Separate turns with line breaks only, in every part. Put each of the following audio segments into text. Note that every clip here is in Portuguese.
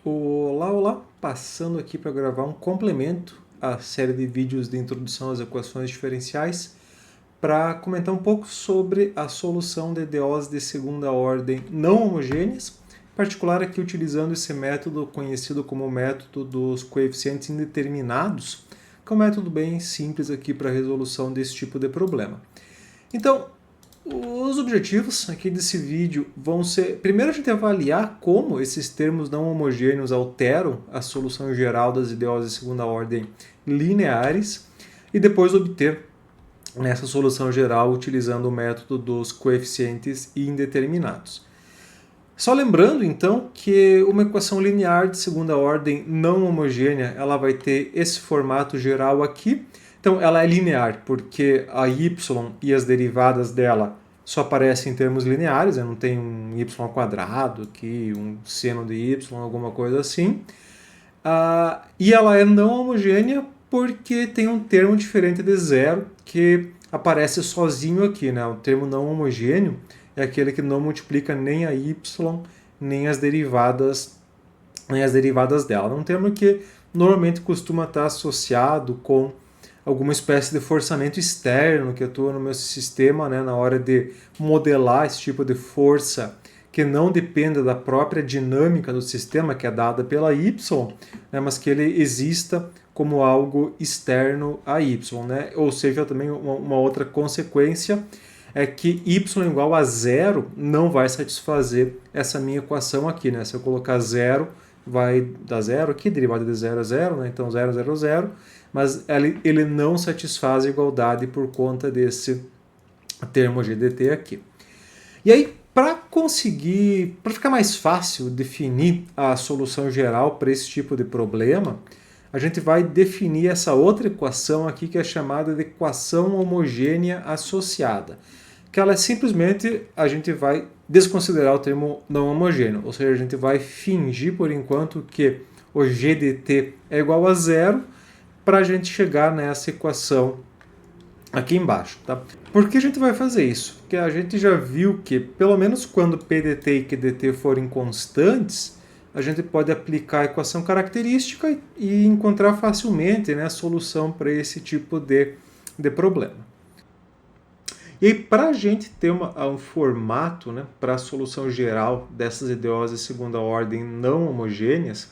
Olá, olá! Passando aqui para gravar um complemento à série de vídeos de introdução às equações diferenciais para comentar um pouco sobre a solução de EDOs de segunda ordem não homogêneas, em particular aqui utilizando esse método conhecido como método dos coeficientes indeterminados, que é um método bem simples aqui para a resolução desse tipo de problema. Então, os objetivos aqui desse vídeo vão ser, primeiro, a gente avaliar como esses termos não homogêneos alteram a solução geral das EDOs de segunda ordem lineares e depois obter essa solução geral utilizando o método dos coeficientes indeterminados. Só lembrando, então, que uma equação linear de segunda ordem não homogênea ela vai ter esse formato geral aqui. Então, ela é linear porque a y e as derivadas dela só aparecem em termos lineares, não tem um y ao quadrado aqui, um seno de y, alguma coisa assim. E ela é não homogênea porque tem um termo diferente de zero que aparece sozinho aqui, né? O termo não homogêneo é aquele que não multiplica nem a y, nem as derivadas dela. É um termo que normalmente costuma estar associado com alguma espécie de forçamento externo que atua no meu sistema, né, na hora de modelar esse tipo de força que não dependa da própria dinâmica do sistema, que é dada pela y, né, mas que ele exista como algo externo a y. Né? Ou seja, também uma outra consequência é que y igual a zero não vai satisfazer essa minha equação aqui. Né? Se eu colocar zero, vai dar zero aqui, derivada de zero é zero, né? Então 0, 0, 0, mas ele não satisfaz a igualdade por conta desse termo GDT aqui. E aí, para ficar mais fácil definir a solução geral para esse tipo de problema, a gente vai definir essa outra equação aqui que é chamada de equação homogênea associada, que ela é simplesmente, a gente vai desconsiderar o termo não homogêneo, ou seja, a gente vai fingir por enquanto que o GDT é igual a zero para a gente chegar nessa equação aqui embaixo. Tá? Por que a gente vai fazer isso? Porque a gente já viu que, pelo menos quando PDT e QDT forem constantes, a gente pode aplicar a equação característica e encontrar facilmente, né, a solução para esse tipo de problema. E aí, para a gente ter um formato, né, para a solução geral dessas EDOs de segunda ordem não homogêneas,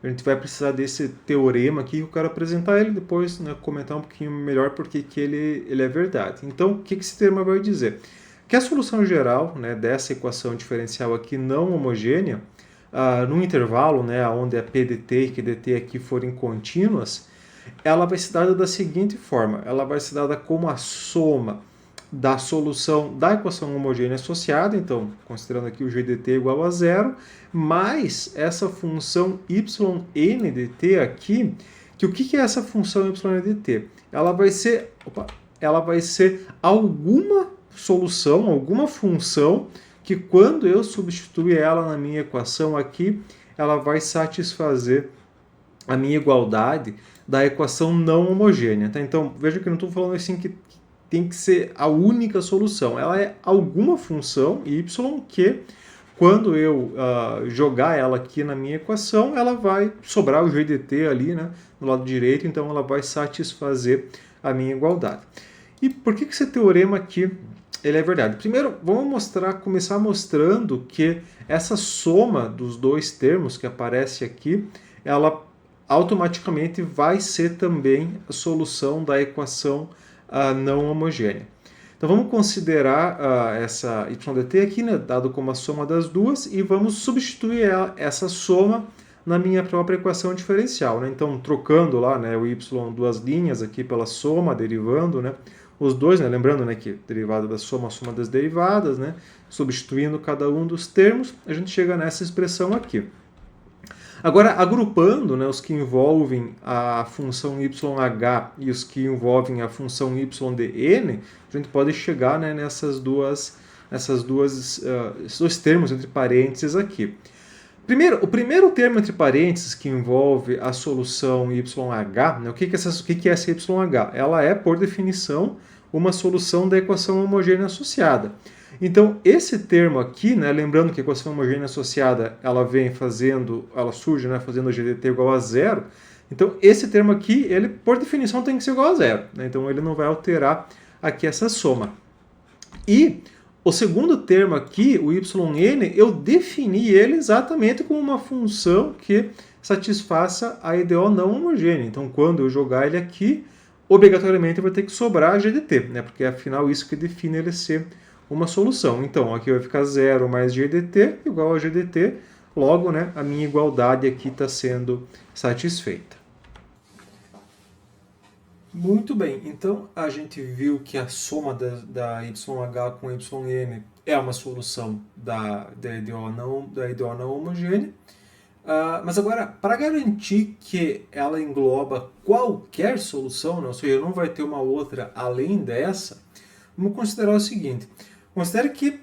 a gente vai precisar desse teorema aqui, eu quero apresentar ele depois, né, comentar um pouquinho melhor porque que ele é verdade. Então, o que esse termo vai dizer? Que a solução geral, né, dessa equação diferencial aqui não homogênea, no intervalo, né, onde a PDT e QDT aqui forem contínuas, ela vai ser dada da seguinte forma, ela vai ser dada como a soma da solução da equação homogênea associada, então, considerando aqui o GDT igual a zero, mais essa função yn dt aqui, que o que é essa função yn dt? Ela vai ser alguma solução, alguma função, que quando eu substituir ela na minha equação aqui, ela vai satisfazer a minha igualdade da equação não homogênea. Tá? Então, veja que eu não estou falando assim que tem que ser a única solução. Ela é alguma função y que, quando eu jogar ela aqui na minha equação, ela vai sobrar o GDT ali, né, do lado direito, então ela vai satisfazer a minha igualdade. E por que esse teorema aqui ele é verdade? Primeiro, vamos começar mostrando que essa soma dos dois termos que aparece aqui, ela automaticamente vai ser também a solução da equação não homogênea. Então vamos considerar essa YDT aqui, né, dado como a soma das duas, e vamos substituir essa soma na minha própria equação diferencial. Né? Então trocando lá, né, o y duas linhas aqui pela soma, derivando, né, os dois, né, lembrando, né, que derivada da soma, a soma das derivadas, né, substituindo cada um dos termos, a gente chega nessa expressão aqui. Agora, agrupando, né, os que envolvem a função yh e os que envolvem a função y de n, a gente pode chegar, né, esses dois termos entre parênteses aqui. O primeiro termo entre parênteses que envolve a solução yh, né, o que é essa yh? Ela é, por definição, uma solução da equação homogênea associada. Então, esse termo aqui, né, lembrando que a equação homogênea associada, ela surge, né, fazendo GDT igual a zero. Então, esse termo aqui, ele, por definição, tem que ser igual a zero, né? Então, ele não vai alterar aqui essa soma. E o segundo termo aqui, o yn, eu defini ele exatamente como uma função que satisfaça a EDO não homogênea. Então, quando eu jogar ele aqui, obrigatoriamente vai ter que sobrar a GDT, né? Porque afinal isso que define ele ser uma solução. Então, aqui vai ficar 0 mais GDT igual a GDT, logo, né, a minha igualdade aqui está sendo satisfeita. Muito bem, então a gente viu que a soma da YH com YN é uma solução da EDO não homogênea. Mas agora, para garantir que ela engloba qualquer solução, né, ou seja, não vai ter uma outra além dessa, vamos considerar o seguinte. Considere que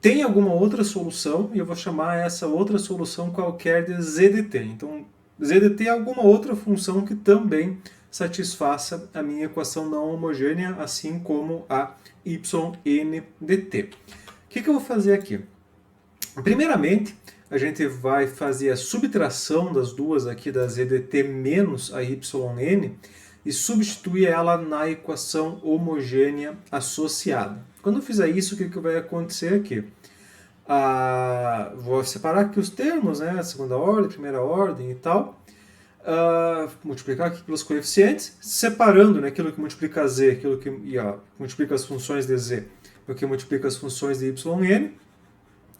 tem alguma outra solução, e eu vou chamar essa outra solução qualquer de ZDT. Então, ZDT é alguma outra função que também satisfaça a minha equação não homogênea, assim como a YNDT. O que eu vou fazer aqui? Primeiramente, a gente vai fazer a subtração das duas aqui, da ZDT menos a YN, e substituir ela na equação homogênea associada. Quando eu fizer isso, o que vai acontecer aqui? Vou separar aqui os termos, né? Segunda ordem, primeira ordem e tal. Multiplicar aqui pelos coeficientes, separando, né, aquilo que multiplica z, aquilo que multiplica as funções de z, o que multiplica as funções de yn.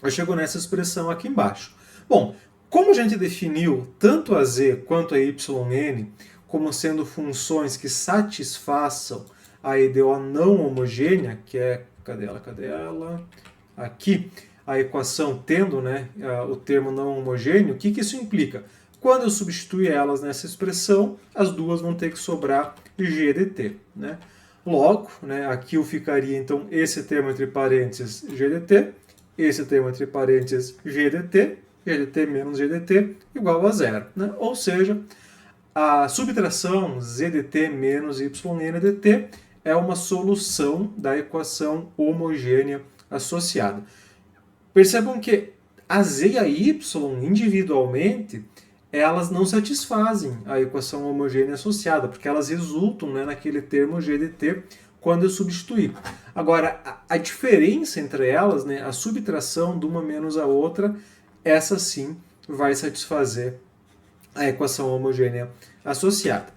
Eu chego nessa expressão aqui embaixo. Bom, como a gente definiu tanto a z quanto a yn como sendo funções que satisfaçam a EDO não homogênea, que é, cadê ela? Aqui, a equação tendo, né, o termo não homogêneo, o que isso implica? Quando eu substituir elas nessa expressão, as duas vão ter que sobrar GDT, né? Logo, né, aqui eu ficaria, então, esse termo entre parênteses GDT, esse termo entre parênteses GDT, GDT menos GDT igual a zero, né? Ou seja, a subtração ZDT menos YNDT é uma solução da equação homogênea associada. Percebam que a z e a y, individualmente, elas não satisfazem a equação homogênea associada, porque elas resultam, né, naquele termo GDT quando eu substituir. Agora, a diferença entre elas, né, a subtração de uma menos a outra, essa sim vai satisfazer a equação homogênea associada.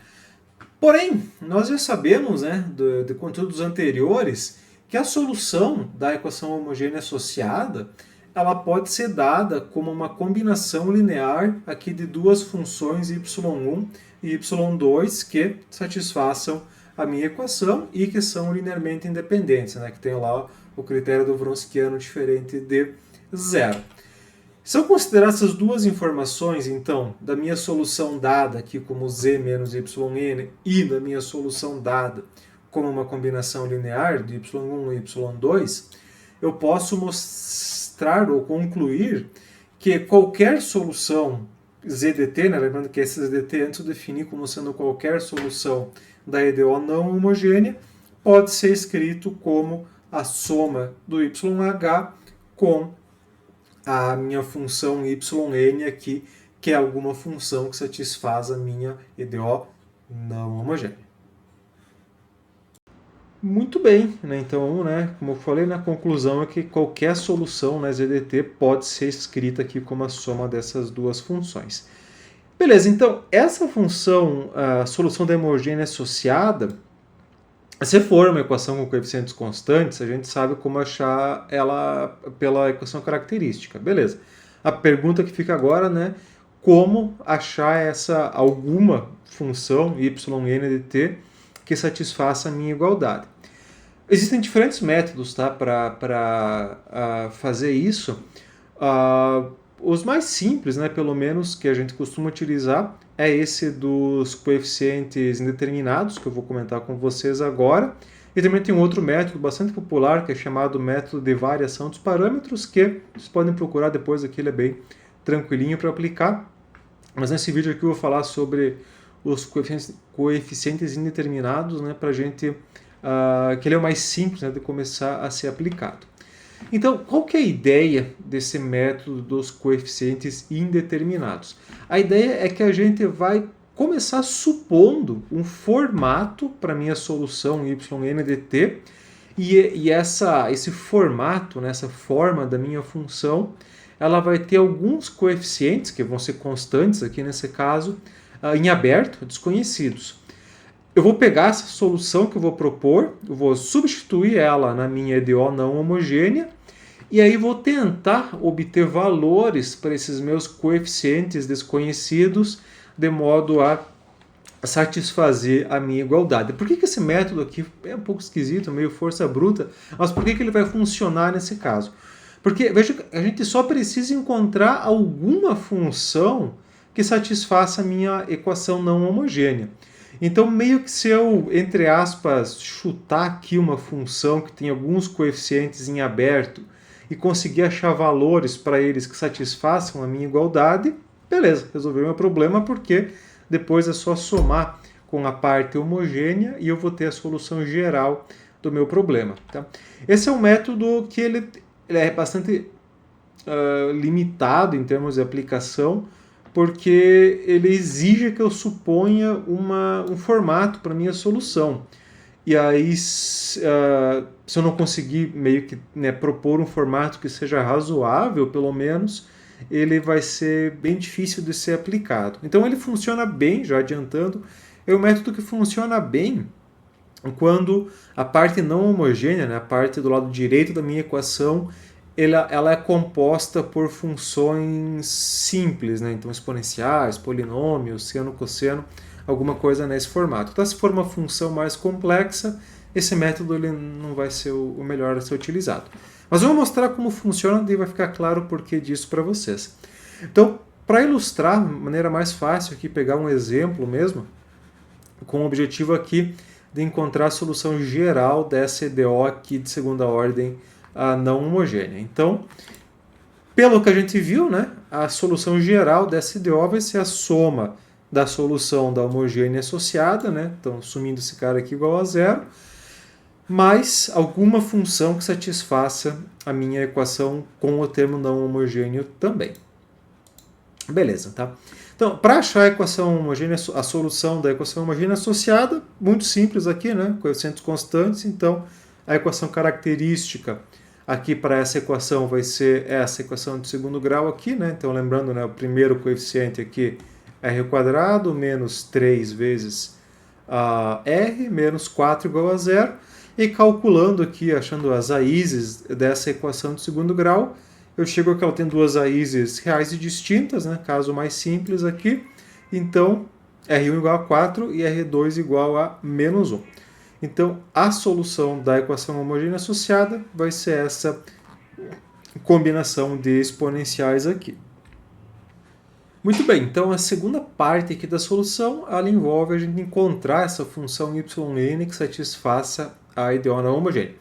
Porém, nós já sabemos, né, de conteúdos anteriores, que a solução da equação homogênea associada ela pode ser dada como uma combinação linear aqui de duas funções y1 e y2 que satisfaçam a minha equação e que são linearmente independentes, né, que tem lá o critério do Wronskiano diferente de zero. Se eu considerar essas duas informações, então, da minha solução dada aqui como z menos yn e da minha solução dada como uma combinação linear de y1 e y2, eu posso mostrar ou concluir que qualquer solução ZDT, né, lembrando que esse ZDT antes eu defini como sendo qualquer solução da EDO não homogênea, pode ser escrito como a soma do YH com a minha função yn aqui, que é alguma função que satisfaz a minha EDO não homogênea. Muito bem, né? Então, né, como eu falei, na conclusão é que qualquer solução na ZDT pode ser escrita aqui como a soma dessas duas funções. Beleza, então essa função, a solução da homogênea associada, se for uma equação com coeficientes constantes, a gente sabe como achar ela pela equação característica. Beleza. A pergunta que fica agora, né, como achar alguma função YNDT que satisfaça a minha igualdade. Existem diferentes métodos, tá, para fazer isso. Os mais simples, né, pelo menos, que a gente costuma utilizar, é esse dos coeficientes indeterminados, que eu vou comentar com vocês agora. E também tem um outro método bastante popular, que é chamado método de variação dos parâmetros, que vocês podem procurar depois aqui, ele é bem tranquilinho para aplicar. Mas nesse vídeo aqui eu vou falar sobre os coeficientes indeterminados, né, para a gente, que ele é o mais simples, né, de começar a ser aplicado. Então, qual que é a ideia desse método dos coeficientes indeterminados? A ideia é que a gente vai começar supondo um formato para minha solução yn de t, e esse formato, né, essa forma da minha função, ela vai ter alguns coeficientes, que vão ser constantes aqui nesse caso, em aberto, desconhecidos. Eu vou pegar essa solução que eu vou propor, eu vou substituir ela na minha EDO não homogênea, e aí vou tentar obter valores para esses meus coeficientes desconhecidos, de modo a satisfazer a minha igualdade. Por que esse método aqui é um pouco esquisito, meio força bruta, mas por que ele vai funcionar nesse caso? Porque, veja, a gente só precisa encontrar alguma função que satisfaça a minha equação não homogênea. Então, meio que se eu, entre aspas, chutar aqui uma função que tem alguns coeficientes em aberto e conseguir achar valores para eles que satisfaçam a minha igualdade, beleza, resolvi o meu problema, porque depois é só somar com a parte homogênea e eu vou ter a solução geral do meu problema. Tá? Esse é um método que ele é bastante limitado em termos de aplicação, porque ele exige que eu suponha um formato para minha solução. E aí, se eu não conseguir meio que, né, propor um formato que seja razoável, pelo menos, ele vai ser bem difícil de ser aplicado. Então ele funciona bem, já adiantando, é um método que funciona bem quando a parte não homogênea, né, a parte do lado direito da minha equação, ela é composta por funções simples, né? Então exponenciais, polinômios, seno, cosseno, alguma coisa nesse formato. Então, se for uma função mais complexa, esse método ele não vai ser o melhor a ser utilizado. Mas eu vou mostrar como funciona e vai ficar claro o porquê disso para vocês. Então, para ilustrar, de maneira mais fácil aqui, pegar um exemplo mesmo, com o objetivo aqui de encontrar a solução geral dessa EDO aqui de segunda ordem não homogênea. Então, pelo que a gente viu, né, a solução geral dessa EDO vai ser a soma da solução da homogênea associada, né, então sumindo esse cara aqui igual a zero, mais alguma função que satisfaça a minha equação com o termo não homogêneo também. Beleza, tá? Então, para achar a equação homogênea, a solução da equação homogênea associada, muito simples aqui, né, coeficientes constantes, então a equação característica aqui para essa equação vai ser essa equação de segundo grau aqui, né? Então, lembrando, né, o primeiro coeficiente aqui é r² menos 3 vezes r menos 4 igual a zero. E calculando aqui, achando as raízes dessa equação de segundo grau, eu chego a que ela tem duas raízes reais e distintas, né? Caso mais simples aqui. Então, r1 igual a 4 e r2 igual a menos 1. Então, a solução da equação homogênea associada vai ser essa combinação de exponenciais aqui. Muito bem, então a segunda parte aqui da solução, ela envolve a gente encontrar essa função yn que satisfaça a EDO não homogênea.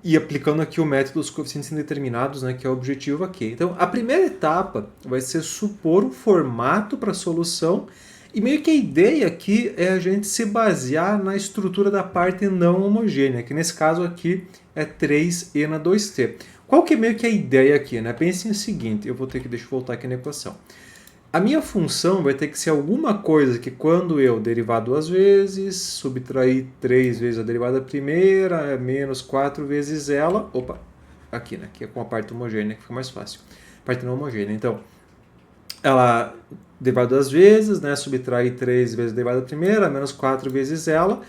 E aplicando aqui o método dos coeficientes indeterminados, né, que é o objetivo aqui. Então, a primeira etapa vai ser supor um formato para a solução, e meio que a ideia aqui é a gente se basear na estrutura da parte não homogênea, que nesse caso aqui é 3n2t. Qual que é meio que a ideia aqui, né? Pensem o seguinte, deixa eu voltar aqui na equação. A minha função vai ter que ser alguma coisa que quando eu derivar duas vezes, subtrair 3 vezes a derivada primeira, é menos 4 vezes ela, aqui, né? Que é com a parte homogênea, que fica mais fácil. Parte não homogênea. Então, ela derivada duas vezes, né? Subtrair 3 vezes a derivada primeira, menos 4 vezes ela,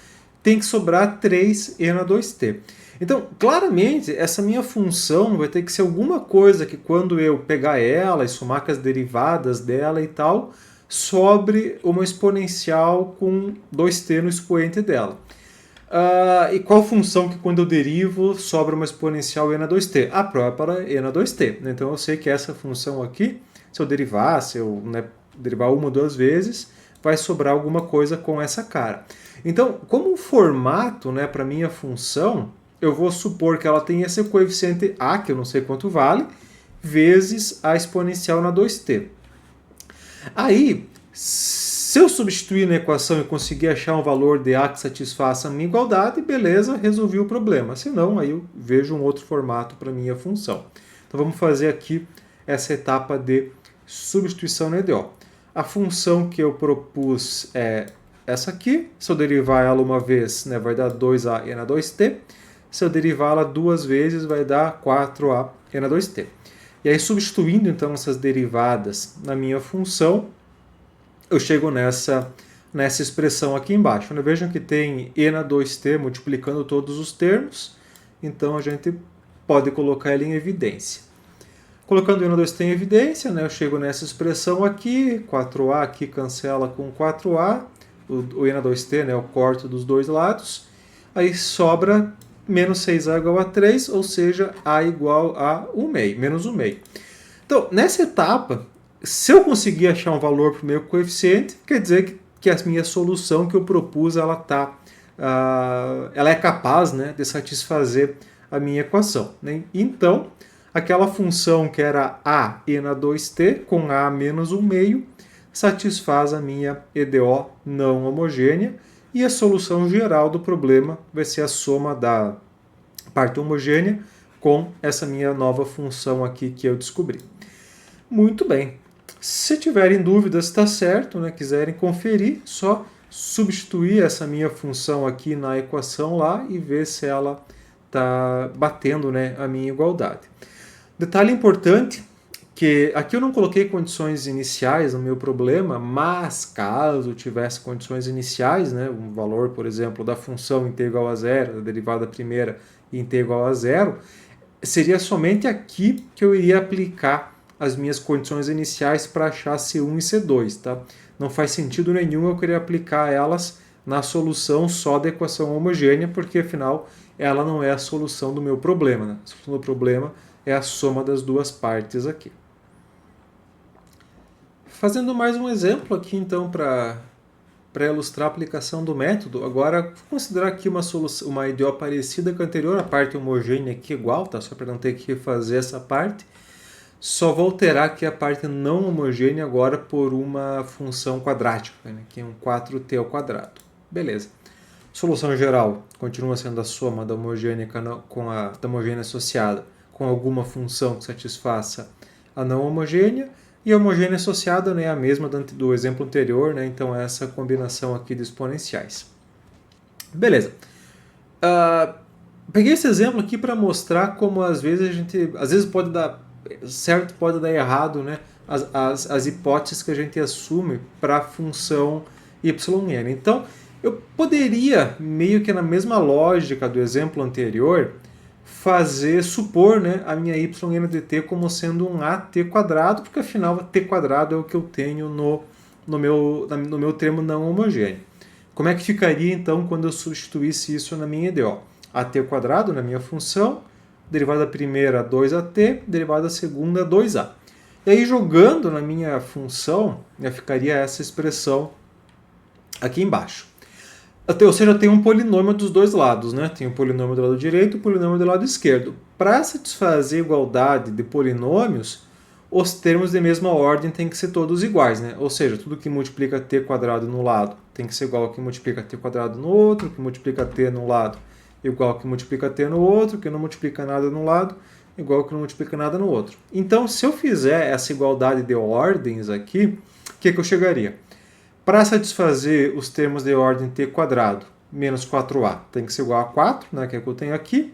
tem que sobrar 3n2t. Então, claramente, essa minha função vai ter que ser alguma coisa que quando eu pegar ela e somar com as derivadas dela e tal, sobre uma exponencial com 2t no expoente dela. E qual função que quando eu derivo sobra uma exponencial n2t? A própria n2t. Então eu sei que essa função aqui, se eu derivar, derivar uma ou duas vezes, vai sobrar alguma coisa com essa cara. Então, como um formato, né, para minha função, eu vou supor que ela tem esse coeficiente a, que eu não sei quanto vale, vezes a exponencial na 2t. Aí, se Se eu substituir na equação e conseguir achar um valor de A que satisfaça a minha igualdade, beleza, resolvi o problema. Se não, aí eu vejo um outro formato para a minha função. Então vamos fazer aqui essa etapa de substituição no EDO. A função que eu propus é essa aqui. Se eu derivar ela uma vez, né, vai dar 2a e na 2t. Se eu derivá-la duas vezes, vai dar 4a e na 2t. E aí, substituindo então essas derivadas na minha função, eu chego nessa expressão aqui embaixo. Vejam que tem e na 2t multiplicando todos os termos, então a gente pode colocar ele em evidência. Colocando e na 2t em evidência, né, eu chego nessa expressão aqui, 4a aqui cancela com 4a, o e na 2t, né, eu corto dos dois lados, aí sobra menos 6a igual a 3, ou seja, a igual a 1 meio, menos 1 meio. Então, nessa etapa, se eu conseguir achar um valor para o meu coeficiente, quer dizer que a minha solução que eu propus, ela é capaz, né, de satisfazer a minha equação. Né? Então, aquela função que era a e na 2t, com a menos 1 meio, satisfaz a minha EDO não homogênea, e a solução geral do problema vai ser a soma da parte homogênea com essa minha nova função aqui que eu descobri. Muito bem. Se tiverem dúvidas, está certo, né? Quiserem conferir, só substituir essa minha função aqui na equação lá e ver se ela está batendo, né, a minha igualdade. Detalhe importante, que aqui eu não coloquei condições iniciais no meu problema, mas caso tivesse condições iniciais, né, um valor, por exemplo, da função em t igual a 0, da derivada primeira em t igual a 0, seria somente aqui que eu iria aplicar as minhas condições iniciais para achar C1 e C2. Tá? Não faz sentido nenhum eu querer aplicar elas na solução só da equação homogênea, porque afinal ela não é a solução do meu problema. Né? A solução do problema é a soma das duas partes aqui. Fazendo mais um exemplo aqui, então, para ilustrar a aplicação do método, agora vou considerar aqui uma EDO parecida com a anterior, a parte homogênea aqui igual, tá? Só para não ter que refazer essa parte. Só vou alterar aqui a parte não homogênea agora por uma função quadrática, né? Que é um 4t ao quadrado. Beleza. Solução geral continua sendo a soma da homogênea da homogênea associada com alguma função que satisfaça a não homogênea, e a homogênea associada, né, é a mesma do exemplo anterior, né, então é essa combinação aqui de exponenciais. Beleza. Peguei esse exemplo aqui para mostrar como às vezes pode dar certo, pode dar errado, né, as hipóteses que a gente assume para a função yn. Então, eu poderia, meio que na mesma lógica do exemplo anterior, supor, né, a minha yn de t como sendo um at quadrado, porque afinal t quadrado é o que eu tenho no meu termo não homogêneo. Como é que ficaria então quando eu substituísse isso na minha EDO? At quadrado na minha função, derivada primeira 2at, derivada segunda 2a. E aí jogando na minha função, ficaria essa expressão aqui embaixo. Ou seja, eu tenho um polinômio dos dois lados, né? Tem um polinômio do lado direito e um polinômio do lado esquerdo. Para satisfazer a igualdade de polinômios, os termos de mesma ordem têm que ser todos iguais, né? Ou seja, tudo que multiplica t quadrado no lado tem que ser igual ao que multiplica t quadrado no outro, que multiplica t no lado igual ao que multiplica t no outro, que não multiplica nada no lado igual ao que não multiplica nada no outro. Então, se eu fizer essa igualdade de ordens aqui, o que eu chegaria? Para satisfazer os termos de ordem t quadrado menos 4a tem que ser igual a 4, né, que é o que eu tenho aqui.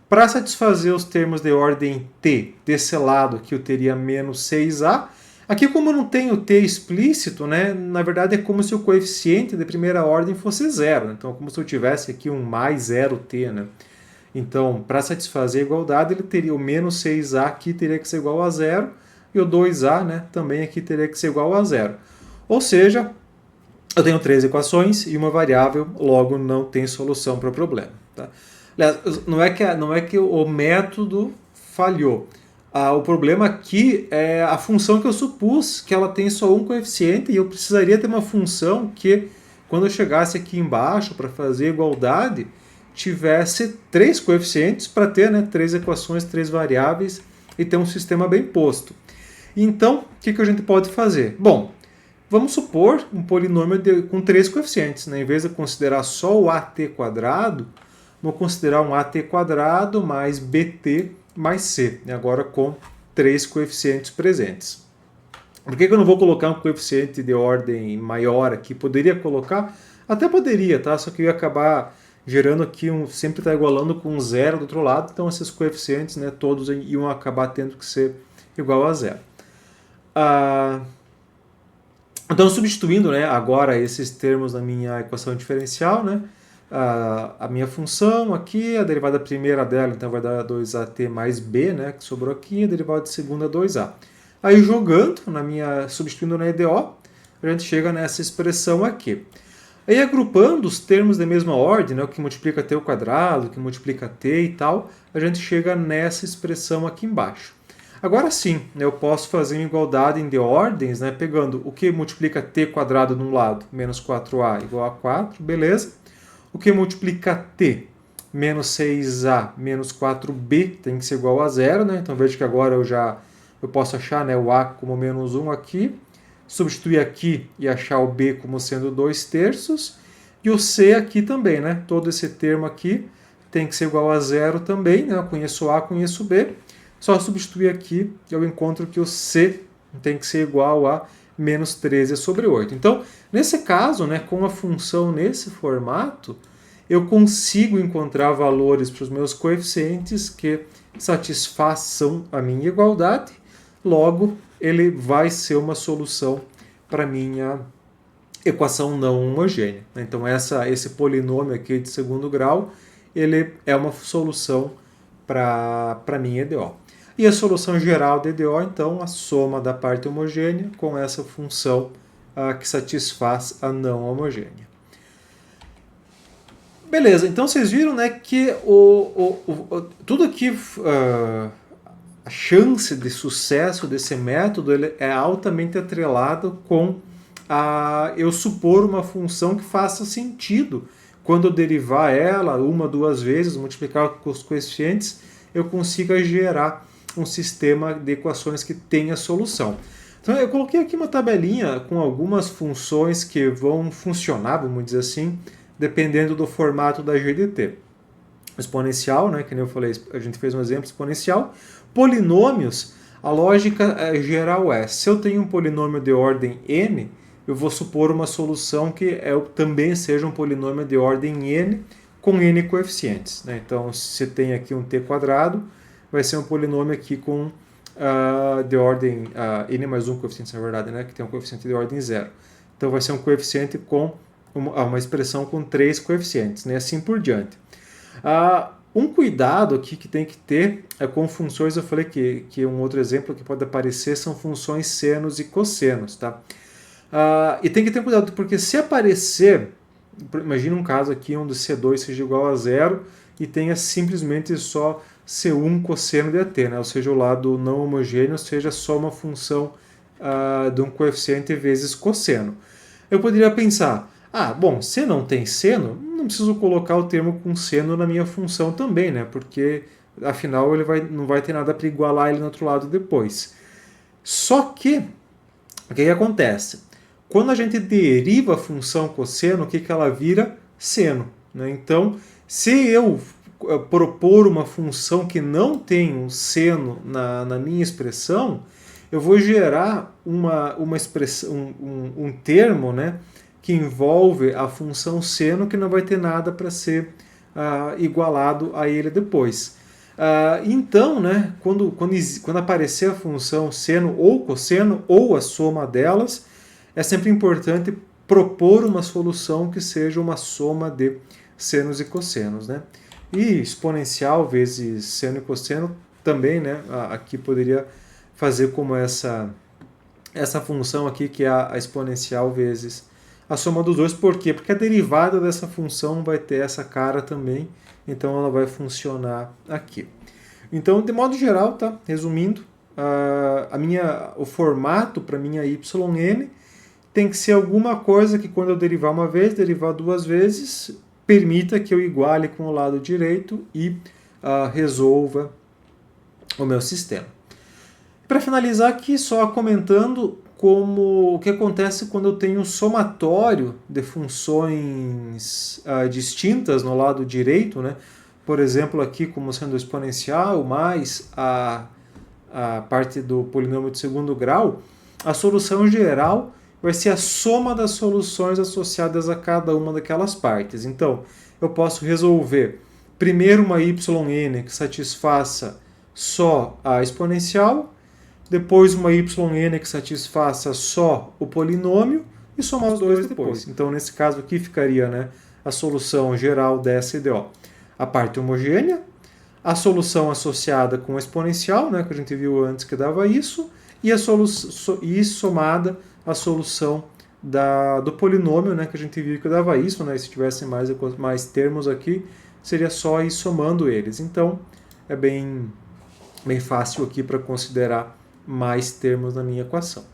Para satisfazer os termos de ordem t desse lado, que eu teria menos 6a. Aqui, como eu não tenho t explícito, né, na verdade é como se o coeficiente de primeira ordem fosse zero. Então, como se eu tivesse aqui um mais 0t. Né? Então, para satisfazer a igualdade, ele teria o menos 6a aqui teria que ser igual a zero, e o 2a, né, também aqui teria que ser igual a zero. Ou seja, eu tenho 3 equações e uma variável, logo não tem solução para o problema. Tá? Aliás, não é que o método falhou. O problema aqui é a função que eu supus que ela tem só um coeficiente, e eu precisaria ter uma função que, quando eu chegasse aqui embaixo para fazer igualdade, tivesse 3 coeficientes para ter, né, 3 equações, 3 variáveis e ter um sistema bem posto. Então, o que a gente pode fazer? Bom, Vamos supor um polinômio com 3 coeficientes, né? Em vez de considerar só o at quadrado, vou considerar um at quadrado mais bt mais c, né? Agora com 3 coeficientes presentes. Por que eu não vou colocar um coeficiente de ordem maior aqui? Poderia colocar? Até poderia, tá? Só que eu ia acabar gerando aqui, sempre está igualando com um zero do outro lado, então esses coeficientes, né, todos iam acabar tendo que ser igual a zero. Então, substituindo, né, agora esses termos na minha equação diferencial, né, a minha função aqui, a derivada primeira dela, então vai dar 2at mais b, né, que sobrou aqui, a derivada segunda 2a. Aí jogando, substituindo na EDO, a gente chega nessa expressão aqui. Aí agrupando os termos da mesma ordem, né, o que multiplica t ao quadrado, o que multiplica t e tal, a gente chega nessa expressão aqui embaixo. Agora sim, eu posso fazer uma igualdade de ordens, né, pegando o que multiplica t quadrado de um lado, menos 4a igual a 4, beleza? O que multiplica t, menos 6a menos 4b, tem que ser igual a 0, né? Então veja que agora eu posso achar, né, o a como menos 1 aqui, substituir aqui e achar o b como sendo 2/3, e o c aqui também, né? Todo esse termo aqui tem que ser igual a 0 também, né? Eu conheço a, conheço b, só substituir aqui e eu encontro que o c tem que ser igual a menos 13/8. Então, nesse caso, né, com a função nesse formato, eu consigo encontrar valores para os meus coeficientes que satisfaçam a minha igualdade, logo ele vai ser uma solução para a minha equação não homogênea. Então esse polinômio aqui de segundo grau, ele é uma solução para a minha EDO. E a solução geral da EDO, então, a soma da parte homogênea com essa função que satisfaz a não homogênea. Beleza, então vocês viram, né, que tudo aqui, a chance de sucesso desse método ele é altamente atrelado com eu supor uma função que faça sentido. Quando eu derivar ela uma, duas vezes, multiplicar com os coeficientes, eu consiga gerar um sistema de equações que tenha solução. Então eu coloquei aqui uma tabelinha com algumas funções que vão funcionar, vamos dizer assim, dependendo do formato da GDT. Exponencial, né, que nem eu falei, a gente fez um exemplo exponencial. Polinômios, a lógica geral é, se eu tenho um polinômio de ordem n, eu vou supor uma solução que também seja um polinômio de ordem n com n coeficientes, né? Então, se tem aqui um t quadrado, vai ser um polinômio aqui com de ordem n mais 1 coeficiente, na verdade, né, que tem um coeficiente de ordem 0. Então, vai ser um coeficiente com uma expressão com 3 coeficientes, né, assim por diante. Um cuidado aqui que tem que ter é com funções, eu falei que um outro exemplo que pode aparecer são funções senos e cossenos, tá? E tem que ter cuidado, porque se aparecer, imagina um caso aqui onde C2 seja igual a 0 e tenha simplesmente só C1 cosseno de AT, né? Ou seja, o lado não homogêneo seja só uma função de um coeficiente vezes cosseno. Eu poderia pensar, bom, se não tem seno, não preciso colocar o termo com seno na minha função também, né? Porque, afinal, não vai ter nada para igualar ele no outro lado depois. Só que, o que acontece? Quando a gente deriva a função cosseno, o que ela vira? Seno, né? Então, se eu propor uma função que não tem um seno na minha expressão, eu vou gerar uma expressão, um termo, né, que envolve a função seno que não vai ter nada para ser igualado a ele depois. Então, né, quando aparecer a função seno ou cosseno, ou a soma delas, é sempre importante propor uma solução que seja uma soma de senos e cossenos, né? E exponencial vezes seno e cosseno também, né? Aqui poderia fazer como essa função aqui, que é a exponencial vezes a soma dos dois. Por quê? Porque a derivada dessa função vai ter essa cara também, então ela vai funcionar aqui. Então, de modo geral, tá? Resumindo, o formato para minha YN tem que ser alguma coisa que quando eu derivar uma vez, derivar duas vezes, permita que eu iguale com o lado direito e resolva o meu sistema. Para finalizar aqui, só comentando, como o que acontece quando eu tenho um somatório de funções distintas no lado direito, né? Por exemplo, aqui como sendo exponencial mais a parte do polinômio de segundo grau, a solução geral vai ser a soma das soluções associadas a cada uma daquelas partes. Então, eu posso resolver primeiro uma yn que satisfaça só a exponencial, depois uma yn que satisfaça só o polinômio e somar os dois depois. Então, nesse caso aqui ficaria, né, a solução geral dessa EDO. A parte homogênea, a solução associada com a exponencial, né, que a gente viu antes que dava isso, e somada a solução do polinômio, né, que a gente viu que dava isso, né, se tivesse mais termos aqui, seria só ir somando eles. Então, é bem fácil aqui para considerar mais termos na minha equação.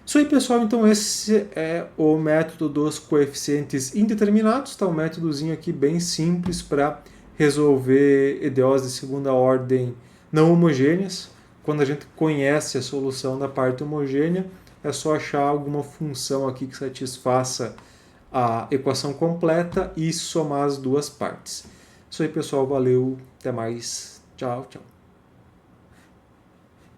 Isso aí, pessoal, então esse é o método dos coeficientes indeterminados, tá? Um métodozinho aqui bem simples para resolver EDOs de segunda ordem não homogêneas. Quando a gente conhece a solução da parte homogênea, é só achar alguma função aqui que satisfaça a equação completa e somar as duas partes. Isso aí, pessoal, valeu, até mais, tchau, tchau.